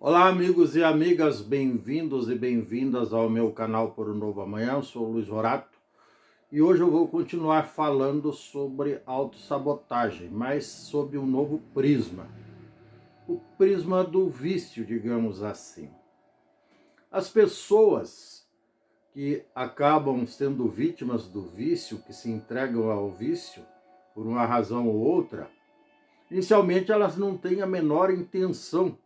Olá, amigos e amigas, bem-vindos e bem-vindas ao meu canal Por um Novo Amanhã. Eu sou o Luiz Rorato e hoje eu vou continuar falando sobre autossabotagem, mas sob um novo prisma. O prisma do vício, digamos assim. As pessoas que acabam sendo vítimas do vício, que se entregam ao vício, por uma razão ou outra, inicialmente elas não têm a menor intenção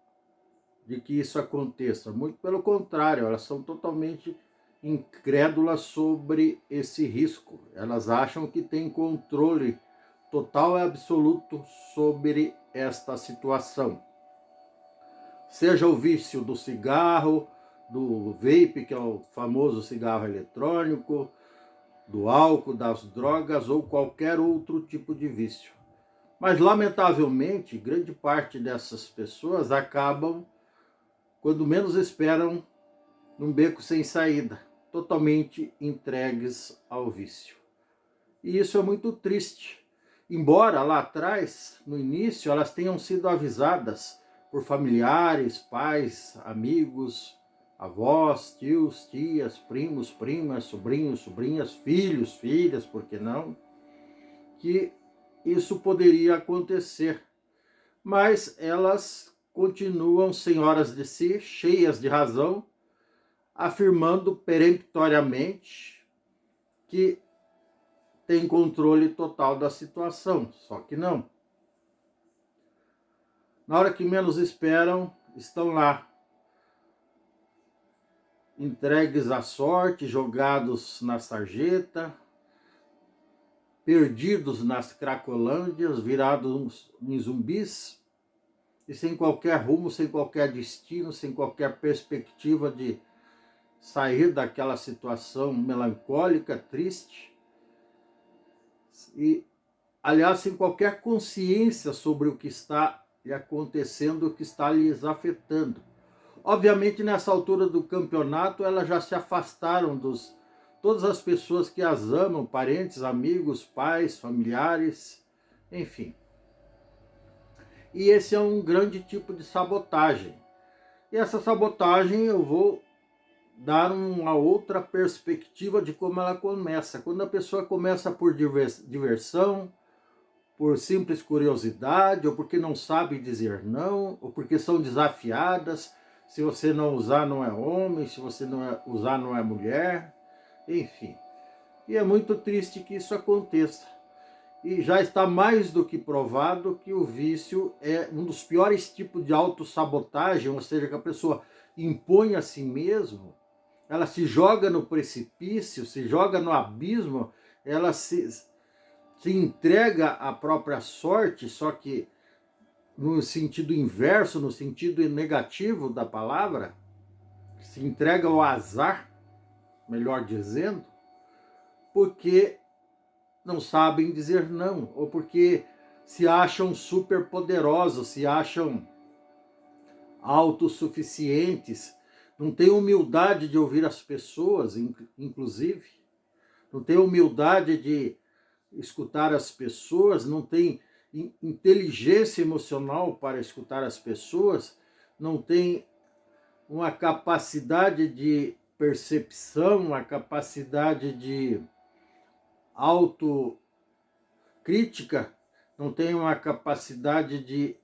de que isso aconteça. Muito pelo contrário, elas são totalmente incrédulas sobre esse risco. Elas acham que têm controle total e absoluto sobre esta situação. Seja o vício do cigarro, do vape, que é o famoso cigarro eletrônico, do álcool, das drogas ou qualquer outro tipo de vício. Mas, lamentavelmente, grande parte dessas pessoas acabam, quando menos esperam, num beco sem saída, totalmente entregues ao vício. E isso é muito triste. Embora lá atrás, no início, elas tenham sido avisadas por familiares, pais, amigos, avós, tios, tias, primos, primas, sobrinhos, sobrinhas, filhos, filhas, por que não? Que isso poderia acontecer. Mas elas continuam senhoras de si, cheias de razão, afirmando peremptoriamente que tem controle total da situação, só que não. Na hora que menos esperam, estão lá, entregues à sorte, jogados na sarjeta, perdidos nas cracolândias, virados em zumbis, e sem qualquer rumo, sem qualquer destino, sem qualquer perspectiva de sair daquela situação melancólica, triste, e, aliás, sem qualquer consciência sobre o que está lhe acontecendo, o que está lhes afetando. Obviamente, nessa altura do campeonato, elas já se afastaram dos todas as pessoas que as amam, parentes, amigos, pais, familiares, enfim. E esse é um grande tipo de sabotagem. E essa sabotagem eu vou dar uma outra perspectiva de como ela começa. Quando a pessoa começa por diversão, por simples curiosidade, ou porque não sabe dizer não, ou porque são desafiadas, se você não usar não é homem, se você não usar não é mulher, enfim. E é muito triste que isso aconteça. E já está mais do que provado que o vício é um dos piores tipos de autossabotagem, ou seja, que a pessoa impõe a si mesmo, ela se joga no precipício, se joga no abismo, ela se entrega à própria sorte, só que no sentido inverso, no sentido negativo da palavra, se entrega ao azar, melhor dizendo, porque não sabem dizer não, ou porque se acham superpoderosos, se acham autossuficientes, não têm humildade de ouvir as pessoas, inclusive, não têm humildade de escutar as pessoas, não tem inteligência emocional para escutar as pessoas, não tem uma capacidade de percepção, uma capacidade de autocrítica, não tem uma capacidade de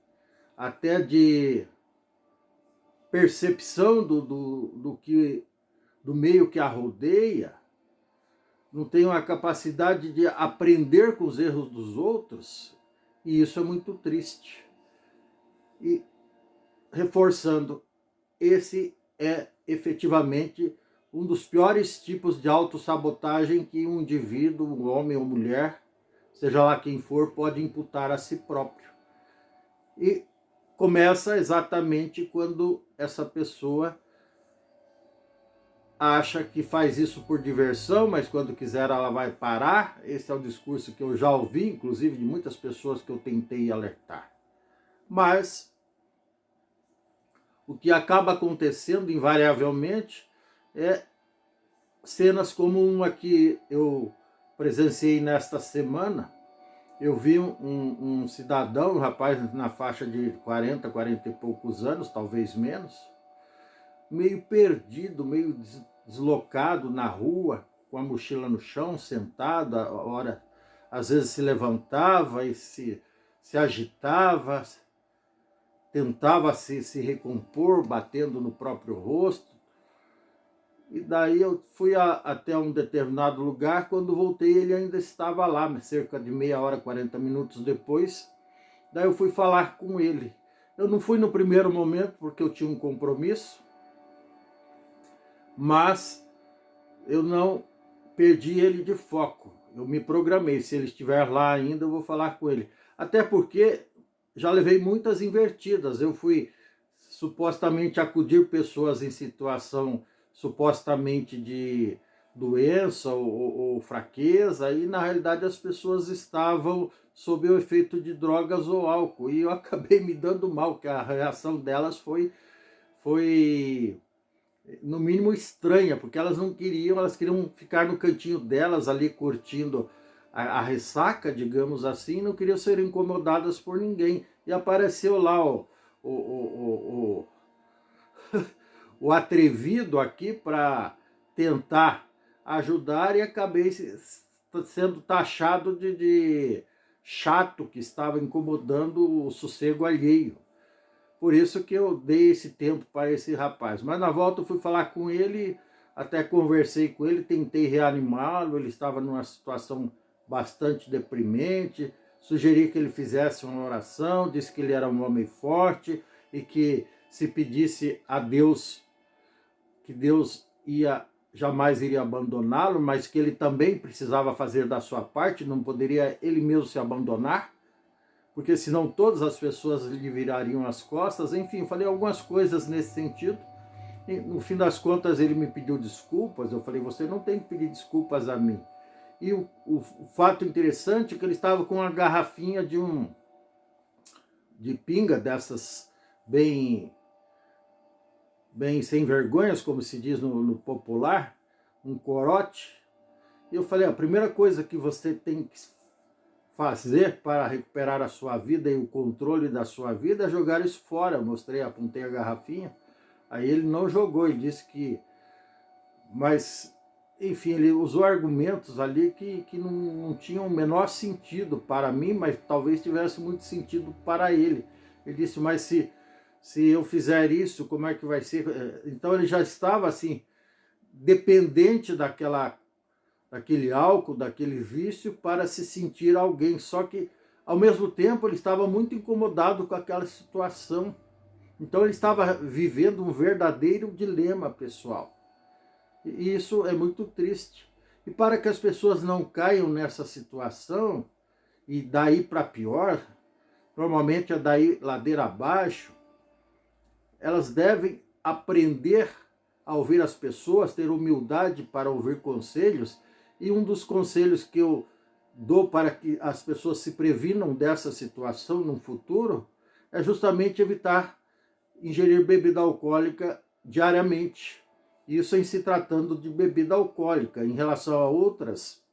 até de percepção do meio que a rodeia, não tem uma capacidade de aprender com os erros dos outros, e isso é muito triste. E, reforçando, esse é efetivamente um dos piores tipos de autossabotagem que um indivíduo, um homem ou mulher, seja lá quem for, pode imputar a si próprio. E começa exatamente quando essa pessoa acha que faz isso por diversão, mas quando quiser ela vai parar. Esse é o discurso que eu já ouvi, inclusive de muitas pessoas que eu tentei alertar. Mas o que acaba acontecendo invariavelmente é cenas como uma que eu presenciei nesta semana, eu vi um cidadão, um rapaz na faixa de 40, 40 e poucos anos, talvez menos, meio perdido, meio deslocado na rua, com a mochila no chão, sentado, a hora, às vezes se levantava e se agitava, tentava se recompor, batendo no próprio rosto. E daí eu fui até um determinado lugar, quando voltei ele ainda estava lá, cerca de meia hora, 40 minutos depois. Daí eu fui falar com ele. Eu não fui no primeiro momento, porque eu tinha um compromisso, mas eu não perdi ele de foco. Eu me programei, se ele estiver lá ainda, eu vou falar com ele. Até porque já levei muitas invertidas. Eu fui supostamente acudir pessoas em situação supostamente de doença ou fraqueza, e na realidade as pessoas estavam sob o efeito de drogas ou álcool, e eu acabei me dando mal, que a reação delas foi no mínimo estranha, porque elas não queriam, elas queriam ficar no cantinho delas ali curtindo a ressaca, digamos assim, não queriam ser incomodadas por ninguém. E apareceu lá o, o, o atrevido aqui para tentar ajudar, e acabei sendo taxado de chato, que estava incomodando o sossego alheio. Por isso que eu dei esse tempo para esse rapaz. Mas na volta eu fui falar com ele, até conversei com ele, tentei reanimá-lo, ele estava numa situação bastante deprimente, sugeri que ele fizesse uma oração, disse que ele era um homem forte e que se pedisse a Deus, que Deus jamais iria abandoná-lo, mas que ele também precisava fazer da sua parte, não poderia ele mesmo se abandonar, porque senão todas as pessoas lhe virariam as costas. Enfim, falei algumas coisas nesse sentido. E no fim das contas ele me pediu desculpas. Eu falei, você não tem que pedir desculpas a mim. E o fato interessante é que ele estava com uma garrafinha de pinga, dessas bem sem vergonhas, como se diz no popular, um corote. E eu falei, a primeira coisa que você tem que fazer para recuperar a sua vida e o controle da sua vida é jogar isso fora. Eu mostrei, apontei a garrafinha, aí ele não jogou e disse que... Mas, enfim, ele usou argumentos ali que não tinham o menor sentido para mim, mas talvez tivesse muito sentido para ele. Ele disse, mas se eu fizer isso, como é que vai ser? Então ele já estava assim, dependente daquele álcool, daquele vício, para se sentir alguém. Só que, ao mesmo tempo, ele estava muito incomodado com aquela situação. Então ele estava vivendo um verdadeiro dilema pessoal. E isso é muito triste. E para que as pessoas não caiam nessa situação, e daí para pior, normalmente é daí ladeira abaixo, elas devem aprender a ouvir as pessoas, ter humildade para ouvir conselhos. E um dos conselhos que eu dou para que as pessoas se previnam dessa situação no futuro é justamente evitar ingerir bebida alcoólica diariamente. Isso em se tratando de bebida alcoólica. Em relação a outras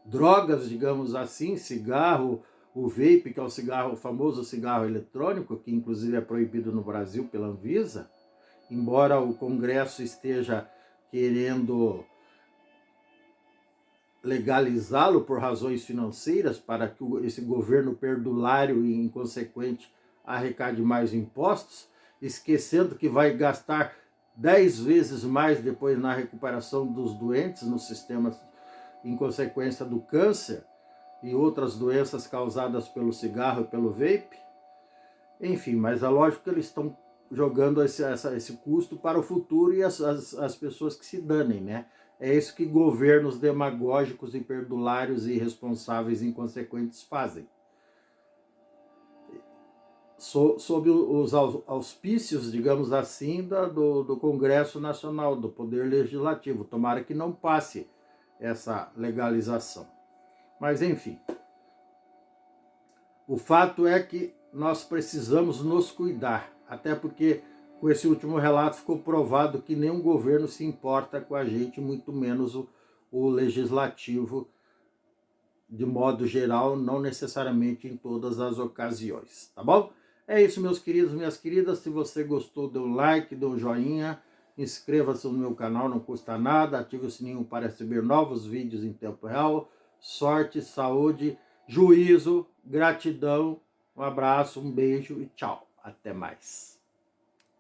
drogas, digamos assim, cigarro, o vape, que é o famoso cigarro eletrônico, que inclusive é proibido no Brasil pela Anvisa, embora o Congresso esteja querendo legalizá-lo por razões financeiras, para que esse governo perdulário e inconsequente arrecade mais impostos, esquecendo que vai gastar 10 vezes mais depois na recuperação dos doentes no sistema, em consequência do câncer e outras doenças causadas pelo cigarro e pelo vape. Enfim, mas é lógico que eles estão jogando esse custo para o futuro, e as pessoas que se danem, né? É isso que governos demagógicos e perdulários e irresponsáveis e inconsequentes fazem. Sob os auspícios, digamos assim, do Congresso Nacional, do Poder Legislativo. Tomara que não passe essa legalização. Mas, enfim, o fato é que nós precisamos nos cuidar, até porque com esse último relato ficou provado que nenhum governo se importa com a gente, muito menos o legislativo de modo geral, não necessariamente em todas as ocasiões, tá bom? É isso, meus queridos, minhas queridas. Se você gostou, dê um like, dê um joinha, inscreva-se no meu canal, não custa nada, ative o sininho para receber novos vídeos em tempo real. Sorte, saúde, juízo, gratidão, um abraço, um beijo e tchau. Até mais.